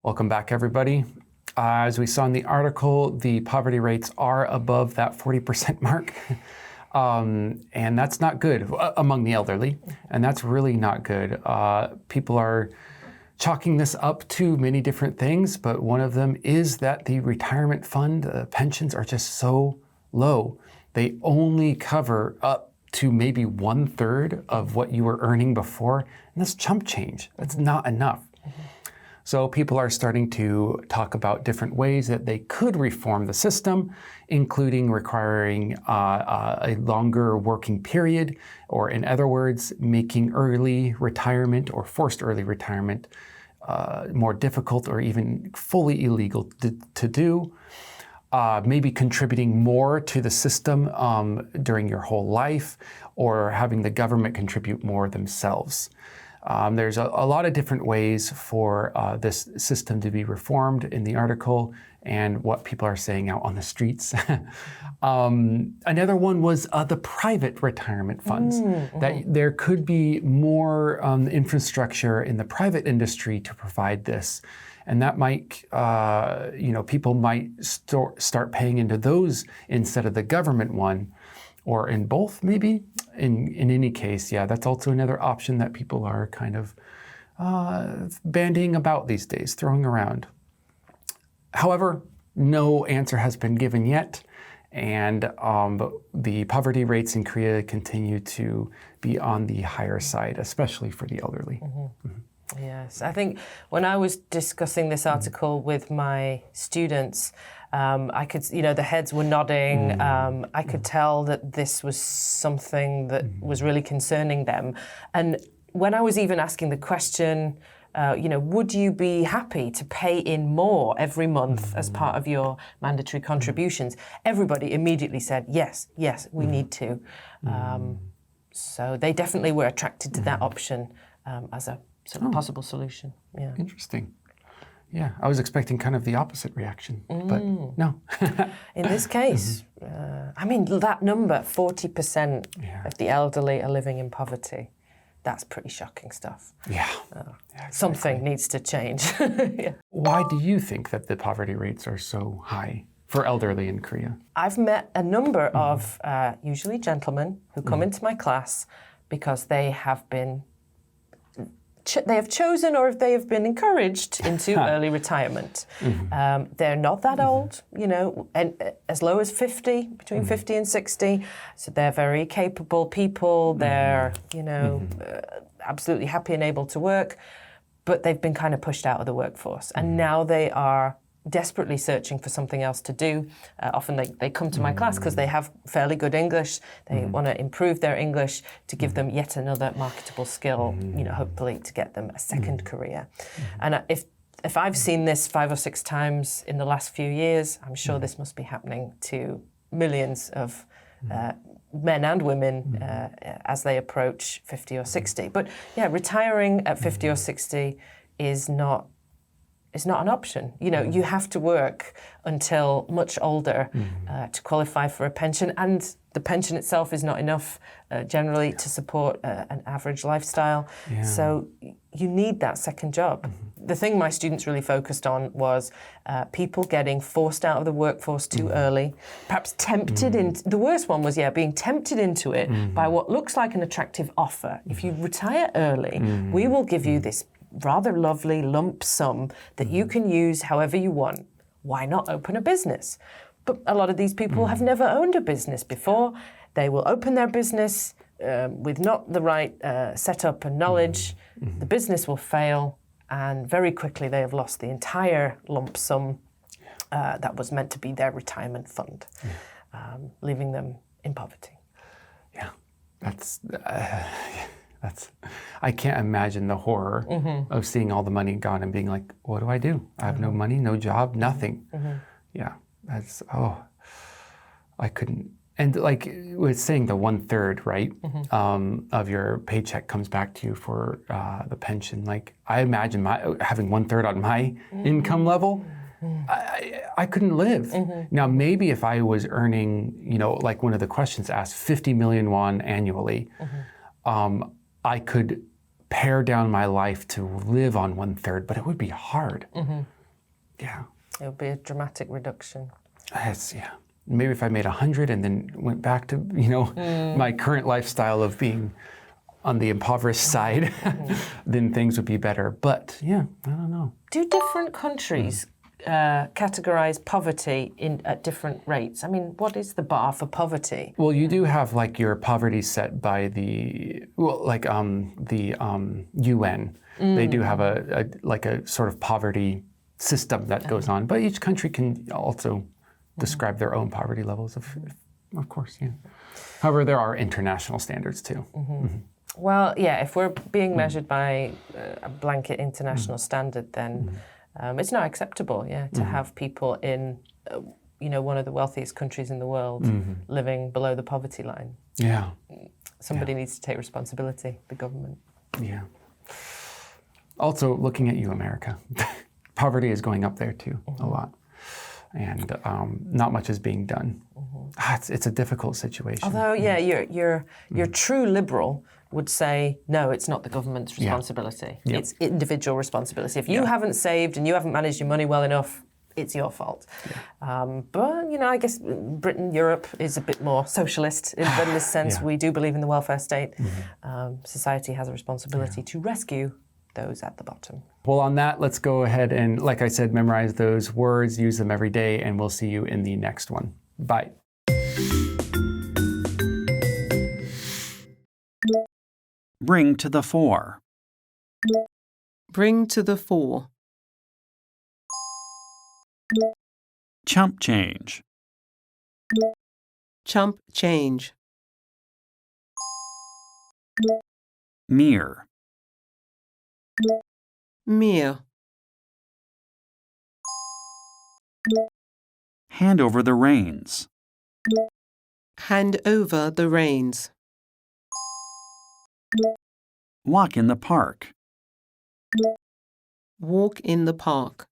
Welcome back, everybody. As we saw in the article, the poverty rates are above that 40% mark. And that's not good among the elderly. And that's really not good. People are chalking this up to many different things, but one of them is that the retirement fund pensions are just so low. They only cover up to maybe 1/3 of what you were earning before. And that's chump change. That's not enough. So people are starting to talk about different ways that they could reform the system, including requiring a longer working period, or in other words, making early retirement or forced early retirement more difficult or even fully illegal to do. Maybe contributing more to the system during your whole life, or having the government contribute more themselves. There's a lot of different ways for this system to be reformed in the article and what people are saying out on the streets. Another one was the private retirement funds, that there could be more infrastructure in the private industry to provide this. And that might, people might start paying into those instead of the government one, or in both maybe. In any case, yeah, that's also another option that people are kind of bandying about these days, throwing around. However, no answer has been given yet, and the poverty rates in Korea continue to be on the higher side, especially for the elderly. Yes, I think when I was discussing this article with my students, I could, the heads were nodding. I could tell that this was something that was really concerning them. And when I was even asking the question, would you be happy to pay in more every month as part of your mandatory contributions? Everybody immediately said, yes, we need to. So they definitely were attracted to that option as a sort of possible solution. Yeah. Interesting. Yeah, I was expecting kind of the opposite reaction, but no. In this case, that number, 40% of the elderly are living in poverty. That's pretty shocking stuff. Yeah. Exactly. Something needs to change. Yeah. Why do you think that the poverty rates are so high for elderly in Korea? I've met a number of usually gentlemen who come into my class because they have chosen or they have been encouraged into early retirement. They're not that old, and as low as 50, between 50 and 60. So they're very capable people. They're, absolutely happy and able to work, but they've been kind of pushed out of the workforce. And now they are desperately searching for something else to do. Often they come to my class because they have fairly good English. They want to improve their English to give them yet another marketable skill, hopefully to get them a second career. And if I've seen this 5 or 6 times in the last few years, I'm sure this must be happening to millions of men and women as they approach 50 or 60. But yeah, retiring at 50 or 60 is not an option. You have to work until much older to qualify for a pension, and the pension itself is not enough generally to support an average lifestyle. Yeah. So you need that second job. The thing my students really focused on was people getting forced out of the workforce too early, perhaps tempted into, the worst one was, being tempted into it by what looks like an attractive offer. If you retire early, we will give you this rather lovely lump sum that you can use however you want. Why not open a business? But a lot of these people have never owned a business before. They will open their business with not the right setup and knowledge. The business will fail, and very quickly they have lost the entire lump sum that was meant to be their retirement fund, leaving them in poverty. Yeah, I can't imagine the horror of seeing all the money gone and being like, what do I do? I have no money, no job, nothing. Yeah, I couldn't. And like it was saying, the 1/3, right, of your paycheck comes back to you for the pension. Like I imagine having 1/3 on my income level, I couldn't live. Now, maybe if I was earning, like one of the questions asked, 50 million won annually, I could pare down my life to live on 1/3, but it would be hard. Yeah. It would be a dramatic reduction. Yeah. Maybe if I made 100 and then went back to, my current lifestyle of being on the impoverished side, then things would be better. But yeah, I don't know. Do different countries categorize poverty at different rates? I mean, what is the bar for poverty? Well, you do have like your poverty set by the UN. They do have a sort of poverty system that goes on, but each country can also describe their own poverty levels, of course, yeah. However, there are international standards too. Well, yeah, if we're being measured by a blanket international standard, then it's not acceptable, to have people in, one of the wealthiest countries in the world living below the poverty line. Yeah. Somebody needs to take responsibility, the government. Yeah. Also, looking at you, America, poverty is going up there too, a lot. And not much is being done. It's a difficult situation. Although, your true liberal would say, no, it's not the government's responsibility. Yeah. It's individual responsibility. If you haven't saved and you haven't managed your money well enough, it's your fault. Yeah. But, I guess Britain, Europe is a bit more socialist in this sense. We do believe in the welfare state. Society has a responsibility to rescue those at the bottom. Well, on that, let's go ahead and, like I said, memorize those words, use them every day, and we'll see you in the next one. Bye. Bring to the fore. Bring to the fore. Chump change. Chump change. Mere. Mere. Hand over the reins. Hand over the reins. Walk in the park. Walk in the park.